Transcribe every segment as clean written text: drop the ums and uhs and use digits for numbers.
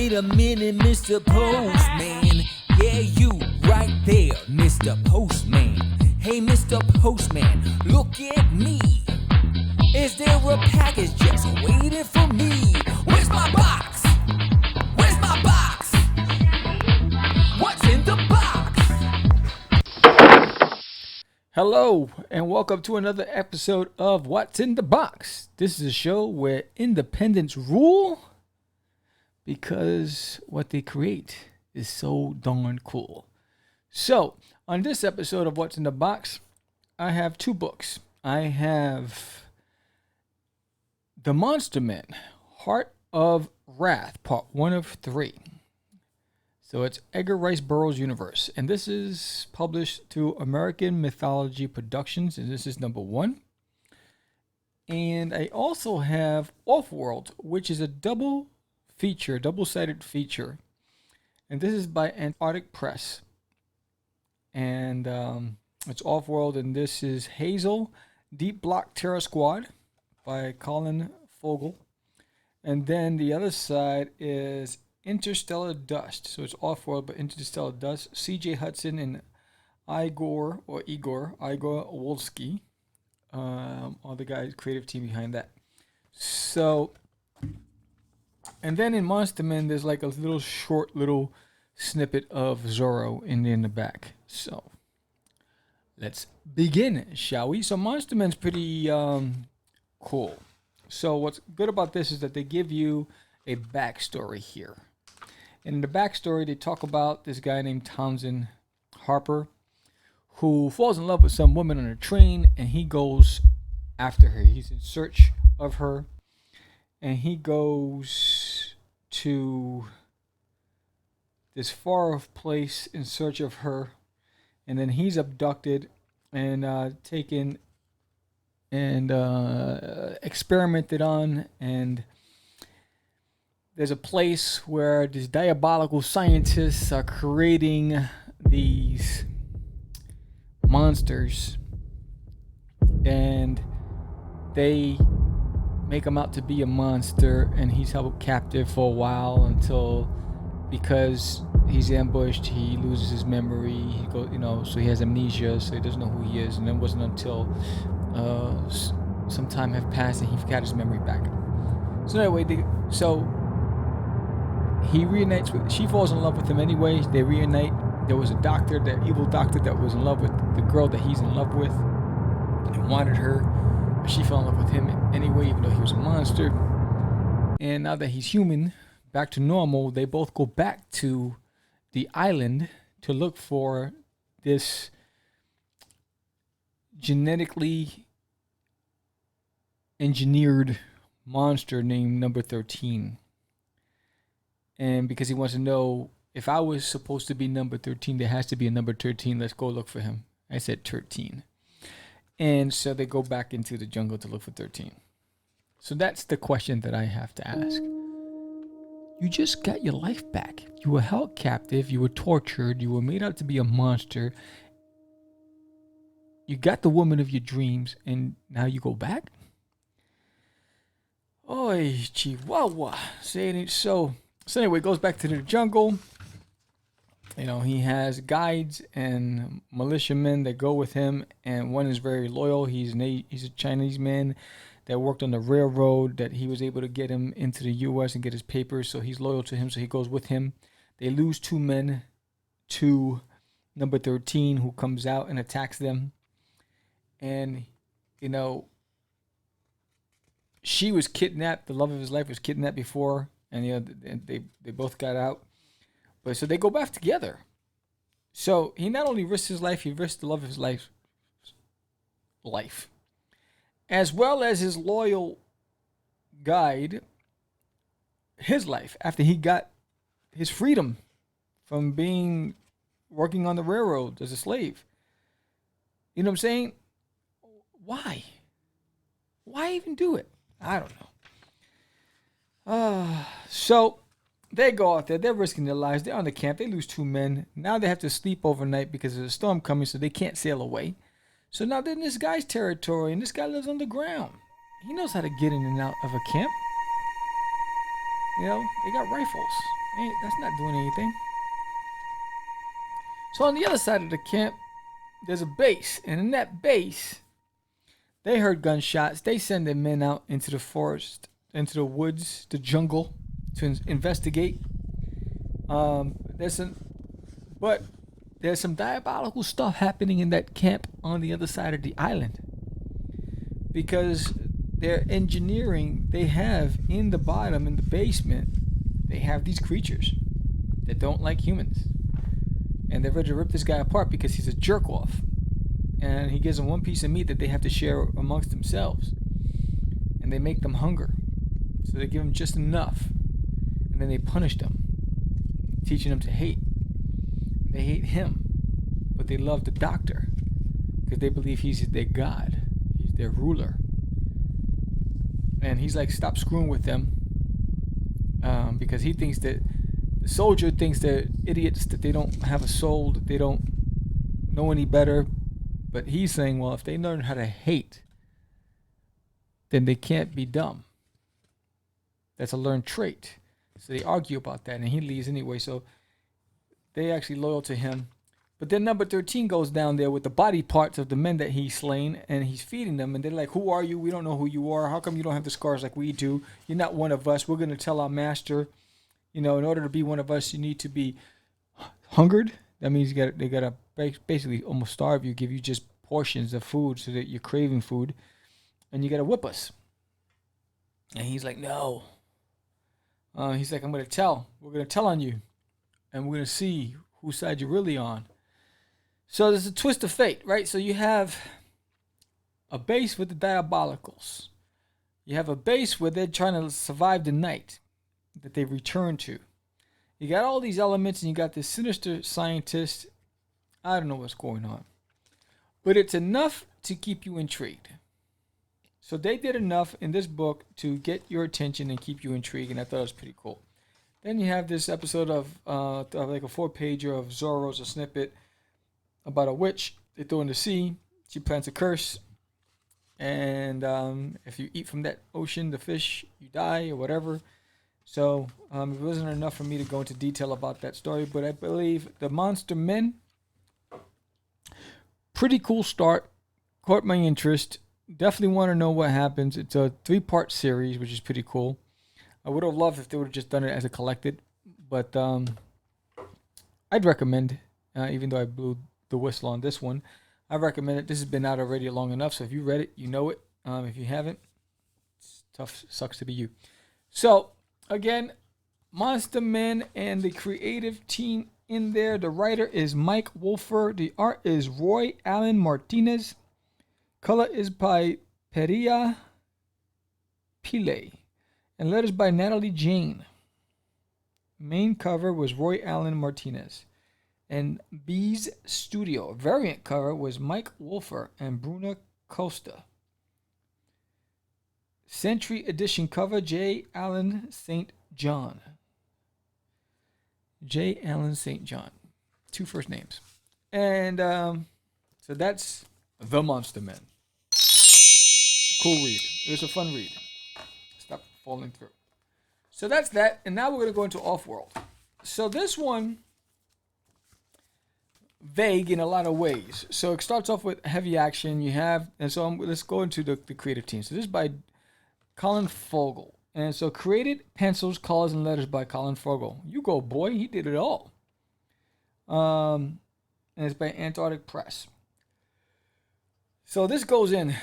Wait a minute, Mr. Postman. Yeah, you right there, Mr. Postman. Hey, Mr. Postman, look at me. Is there a package just waiting for me? Where's my box? Where's my box? What's in the box? Hello, and welcome to another episode of What's in the Box. This is a show where independents rule because what they create is so darn cool. So, on this episode of What's in the Box, I have two books. I have The Monster Men, Heart of Wrath, Part 1 of 3. So it's Edgar Rice Burroughs' universe. And this is published through American Mythology Productions. And this is number 1. And I also have OffWorld, which is a double-sided feature. And this is by Antarctic Press. And it's OffWorld. And this is Hazel, Deep Block Terror Squad by Colin Fogel. And then the other side is Interstellar Dust. So it's Offworld, but Interstellar Dust. C.J. Hudson and Igor Wolski are the guys, creative team behind that. So, and then in Monster Men, there's like a short snippet of Zorro in the back. So, let's begin, shall we? So Monster Men's pretty cool. So what's good about this is that they give you a backstory here. In the backstory, they talk about this guy named Townsend Harper, who falls in love with some woman on a train, and he goes after her. He's in search of her, and he goes to this far-off place in search of her, and then he's abducted and taken and experimented on, and there's a place where these diabolical scientists are creating these monsters, and they make him out to be a monster, and he's held captive for a while until, because he's ambushed, he loses his memory. He goes, so he has amnesia, so he doesn't know who he is. And it wasn't until some time have passed and he got his memory back. So anyway, he reunites with, she falls in love with him anyway. They reunite. There was a doctor, that evil doctor, that was in love with the girl that he's in love with and wanted her, but she fell in love with him anyway, even though he was a monster. And now that he's human, back to normal, they both go back to the island to look for this genetically engineered monster named Number 13. And because he wants to know, if I was supposed to be number 13, there has to be a number 13. Let's go look for him. I said 13. And so they go back into the jungle to look for 13. So that's the question that I have to ask. You just got your life back. You were held captive. You were tortured. You were made out to be a monster. You got the woman of your dreams, and now you go back? Oy, Chihuahua. Saying it so. So anyway, it goes back to the jungle. He has guides and militiamen that go with him, and one is very loyal. He's a Chinese man that worked on the railroad, that he was able to get him into the U.S. and get his papers, so he's loyal to him, so he goes with him. They lose 2 men to Number 13, who comes out and attacks them. And, she was kidnapped. The love of his life was kidnapped before, and they both got out. But so they go back together. So he not only risked his life, he risked the love of his life, as well as his loyal guide, his life, after he got his freedom from working on the railroad as a slave. You know what I'm saying? Why? Why even do it? I don't know. So they go out there. They're risking their lives. They're on the camp. They lose 2 men. Now they have to sleep overnight because there's a storm coming, so they can't sail away. So now they're in this guy's territory, and this guy lives underground. He knows how to get in and out of a camp. They got rifles. Hey, that's not doing anything. So on the other side of the camp, there's a base, and in that base, they heard gunshots. They send their men out into the forest, into the woods, the jungle, to investigate. There's some, but there's some diabolical stuff happening in that camp on the other side of the island because their engineering they have in the bottom in the basement. They have these creatures that don't like humans, and they're ready to rip this guy apart because he's a jerk off, and he gives them one piece of meat that they have to share amongst themselves, and they make them hunger, so they give them just enough, and then they punish them, teaching them to hate. They hate him, but they love the doctor because they believe he's their god, he's their ruler, and he's like, stop screwing with them, because he thinks that the soldier thinks they're idiots, that they don't have a soul, that they don't know any better. But he's saying, well, if they learn how to hate, then they can't be dumb. That's a learned trait. So they argue about that, and he leaves anyway. So they actually loyal to him. But then number 13 goes down there with the body parts of the men that he's slain, and he's feeding them. And they're like, who are you? We don't know who you are. How come you don't have the scars like we do? You're not one of us. We're going to tell our master, in order to be one of us, you need to be hungered. That means they got to basically almost starve you, give you just portions of food so that you're craving food. And you got to whip us. And he's like, no. He's like, I'm going to tell. We're going to tell on you. And we're going to see whose side you're really on. So there's a twist of fate, right? So you have a base with the diabolicals. You have a base where they're trying to survive the night that they return to. You got all these elements, and you got this sinister scientist. I don't know what's going on. But it's enough to keep you intrigued. So they did enough in this book to get your attention and keep you intrigued, and I thought it was pretty cool. Then you have this episode of like a 4-pager of Zorro's, a snippet about a witch they throw in the sea. She plants a curse, and if you eat from that ocean, the fish, you die or whatever. So it wasn't enough for me to go into detail about that story, but I believe the Monster Men, pretty cool start, caught my interest. Definitely want to know what happens. It's a 3-part series, which is pretty cool. I would have loved if they would have just done it as a collected, but I'd recommend, even though I blew the whistle on this one, I recommend it. This has been out already long enough, so if you read it, you know it. If you haven't, it's tough, sucks to be you. So, again, Monster Men and the creative team in there. The writer is Mike Wolfer. The art is Roy Allen Martinez. Color is by Peria Pile. And letters by Natalie Jane. Main cover was Roy Allen Martinez. And Bees Studio. Variant cover was Mike Wolfer and Bruna Costa. Century Edition cover, J. Allen St. John. J. Allen St. John. 2 first names. And so that's The Monster Men. Cool read. It was a fun read. Stop falling through. So that's that. And now we're going to go into OffWorld. So this one, vague in a lot of ways. So it starts off with heavy action. You have, and so let's go into the creative team. So this is by Colin Fogel. And so created pencils, colors, and letters by Colin Fogel. You go, boy. He did it all. And it's by Antarctic Press. So this goes in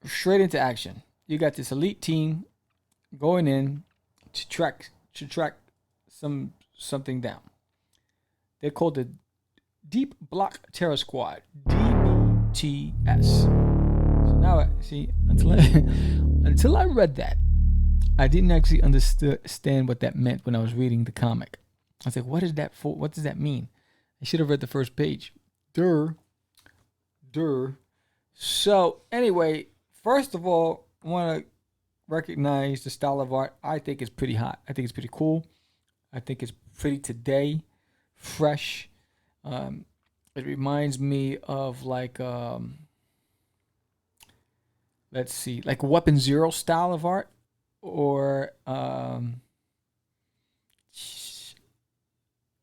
straight into action. You got this elite team going in to track something down. They're called the Deep Block Terror Squad, DBTS. So now, see, until I read that, I didn't actually understand what that meant when I was reading the comic. I was like, what is that for? What does that mean? I should have read the first page. Durr. So, anyway, first of all, I want to recognize the style of art. I think it's pretty hot. I think it's pretty cool. I think it's pretty today, fresh. It reminds me of like, let's see, like Weapon Zero style of art, or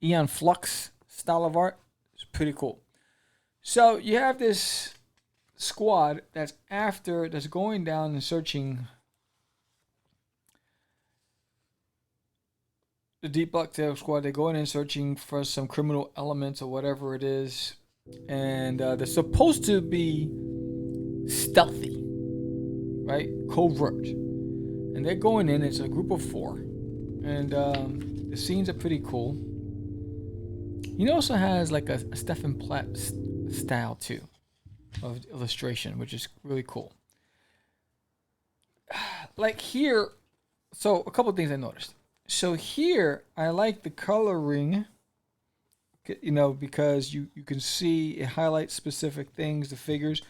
Eon Flux style of art. It's pretty cool. So you have this squad that's going down and searching the Deep Black Tail Squad. They're going in searching for some criminal elements or whatever it is, and they're supposed to be stealthy, right? Covert, and they're going in. It's a group of 4, and the scenes are pretty cool. He also has like a Stefan Platt style too of illustration, which is really cool. Like here, so a couple of things I noticed. So here, I like the coloring, because you can see it highlights specific things, the figures,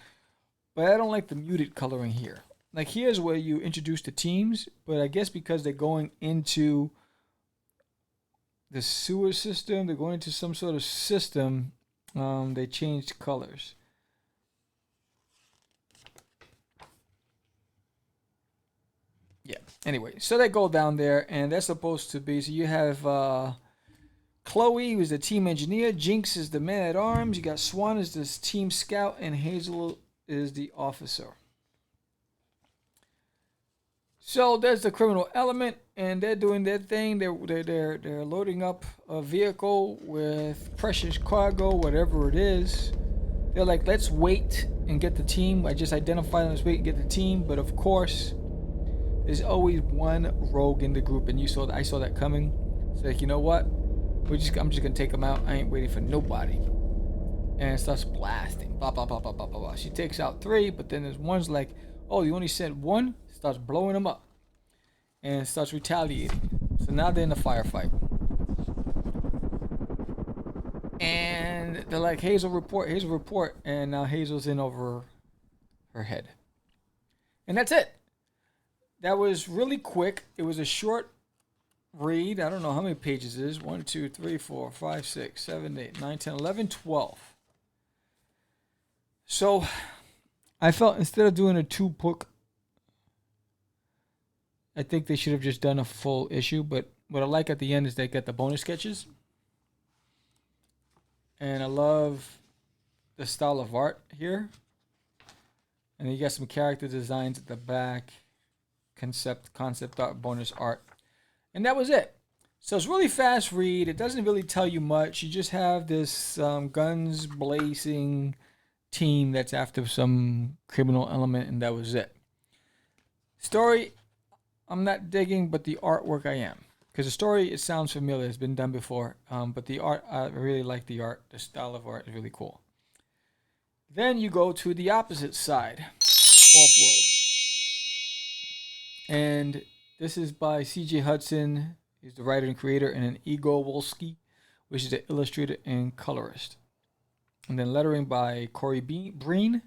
but I don't like the muted coloring here. Like here's where you introduce the teams, but I guess because they're going into the sewer system, they're going into some sort of system, they changed colors. Yeah. Anyway, so they go down there, and they're supposed to be. So you have Chloe, who's the team engineer. Jinx is the man at arms. You got Swan as this team scout, and Hazel is the officer. So there's the criminal element, and they're doing their thing. They're loading up a vehicle with precious cargo, whatever it is. They're like, let's wait and get the team. I just identified them. Let's wait and get the team. But of course, there's always one rogue in the group, and I saw that coming. It's like, you know what? I'm just gonna take them out. I ain't waiting for nobody. And it starts blasting. Blah blah blah blah blah blah blah. She takes out 3, but then there's one's like, oh, you only sent 1. Starts blowing them up, and starts retaliating. So now they're in a firefight, and they're like, Hazel report, and now Hazel's in over her head, and that's it. That was really quick. It was a short read. I don't know how many pages it is. 1, 2, 3, 4, 5, 6, 7, 8, 9, 10, 11, 12. So I felt instead of doing a 2-book, I think they should have just done a full issue. But what I like at the end is they get the bonus sketches. And I love the style of art here. And you got some character designs at the back. Concept art, bonus art. And that was it. So it's really fast read. It doesn't really tell you much. You just have this guns blazing team that's after some criminal element, and that was it. Story, I'm not digging, but the artwork I am. Because the story, it sounds familiar. It's been done before. But the art, I really like the art. The style of art is really cool. Then you go to the opposite side. OffWorld. And this is by C.J. Hudson. He's the writer and creator. And then Igor Wolski, which is the illustrator and colorist. And then lettering by Corey Breen.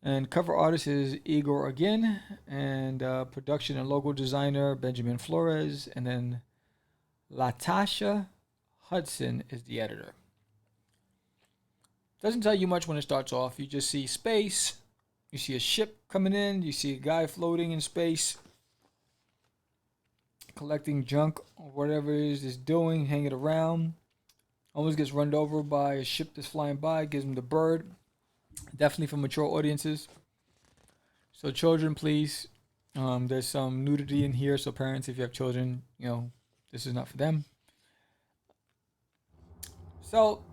And cover artist is Igor again, and production and logo designer Benjamin Flores, and then Latasha Hudson is the editor. Doesn't tell you much when it starts off. You just see space, you see a ship coming in, you see a guy floating in space, collecting junk or whatever it is he's doing, hanging around. Almost gets run over by a ship that's flying by, gives him the bird. Definitely for mature audiences. So children, please. There's some nudity in here, so parents, if you have children, this is not for them. So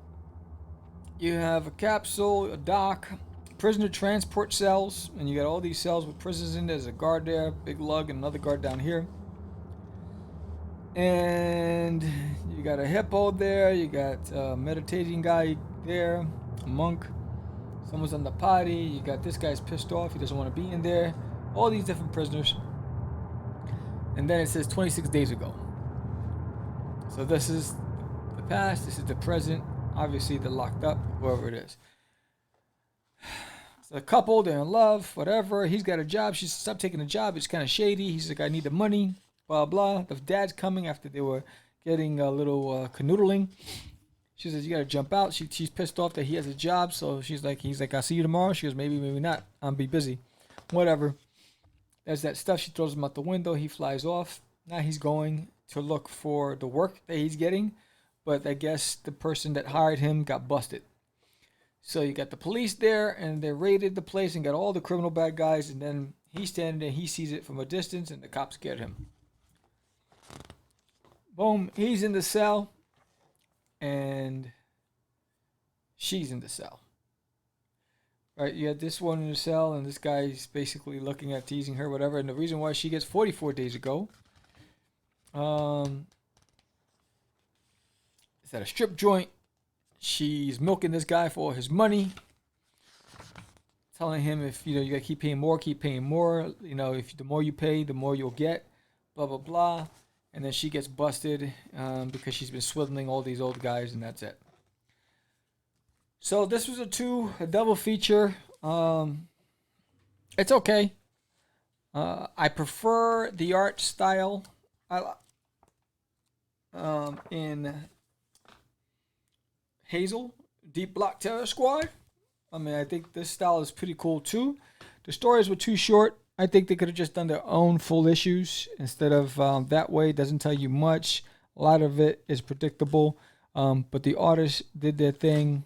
you have a capsule, a dock, prisoner transport cells, and you got all these cells with prisoners in. There's a guard there, big lug, and another guard down here. And you got a hippo there. You got a meditating guy there, a monk. Someone's on the potty. You got this guy's pissed off. He doesn't want to be in there. All these different prisoners. And then it says 26 days ago. So this is the past. This is the present. Obviously, they're locked up, whoever it is. It's a couple. They're in love, whatever. He's got a job. She said, stop taking the job. It's kind of shady. He's like, I need the money, blah, blah. The dad's coming after they were getting a little canoodling. She says, you got to jump out. She's pissed off that he has a job. So he's like, I'll see you tomorrow. She goes, maybe, maybe not. I'll be busy. Whatever. There's that stuff. She throws him out the window. He flies off. Now he's going to look for the work that he's getting. but I guess the person that hired him got busted. So you got the police there, and they raided the place and got all the criminal bad guys, and then he's standing there, he sees it from a distance, and the cops get him. Boom, he's in the cell, and she's in the cell. Right, you had this one in the cell, and this guy's basically looking at teasing her, whatever. And the reason why she gets 44 days ago, is at a strip joint. She's milking this guy for his money, telling him if you gotta keep paying more. If the more you pay, the more you'll get. Blah blah blah, and then she gets busted because she's been swindling all these old guys, and that's it. So this was a double feature. It's okay. I prefer the art style in Hazel, Deep Block Terror Squad. I mean, I think this style is pretty cool too. The stories were too short. I think they could have just done their own full issues instead of that way. It doesn't tell you much. A lot of it is predictable, but the artists did their thing.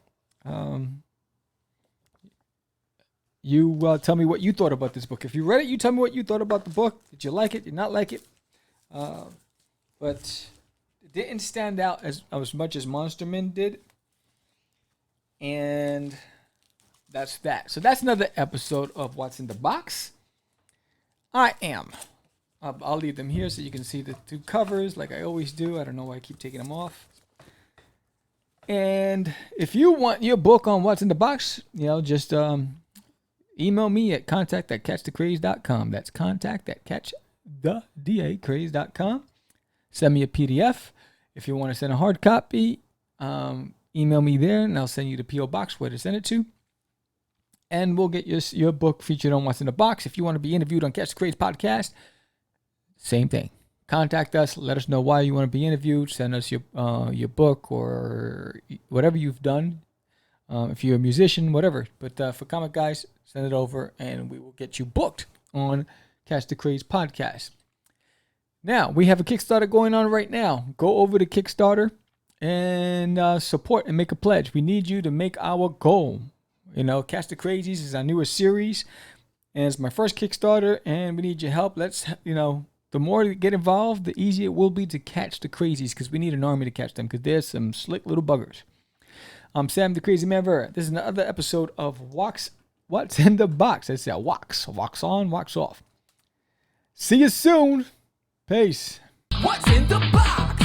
You tell me what you thought about this book. If you read it, you tell me what you thought about the book. Did you like it? Did you not like it? But it didn't stand out as much as Monster Men did. And that's that. So that's another episode of What's in the Box. I'll leave them here so you can see the two covers like I always do. I don't know why I keep taking them off. And if you want your book on What's in the Box, just email me at contact@catchthecraze.com. That's contact@catchthecraze.com. Send me a PDF. If you want to send a hard copy, email me there, and I'll send you the P.O. Box where to send it to. And we'll get your book featured on What's in the Box. If you want to be interviewed on Catch the Craze podcast, same thing. Contact us. Let us know why you want to be interviewed. Send us your book or whatever you've done. If you're a musician, whatever. But for comic guys, send it over, and we will get you booked on Catch the Craze podcast. Now, we have a Kickstarter going on right now. Go over to Kickstarter and support and make a pledge. We need you to make our goal. Catch the Crazies is our newest series, and it's my first Kickstarter, and we need your help. Let's, the more you get involved, the easier it will be to catch the Crazies, because we need an army to catch them, because there's some slick little buggers. I'm Sam the Crazy Man Vera. This is another episode of What's in the Box. I said wax on, wax off. See you soon. Peace. What's in the box?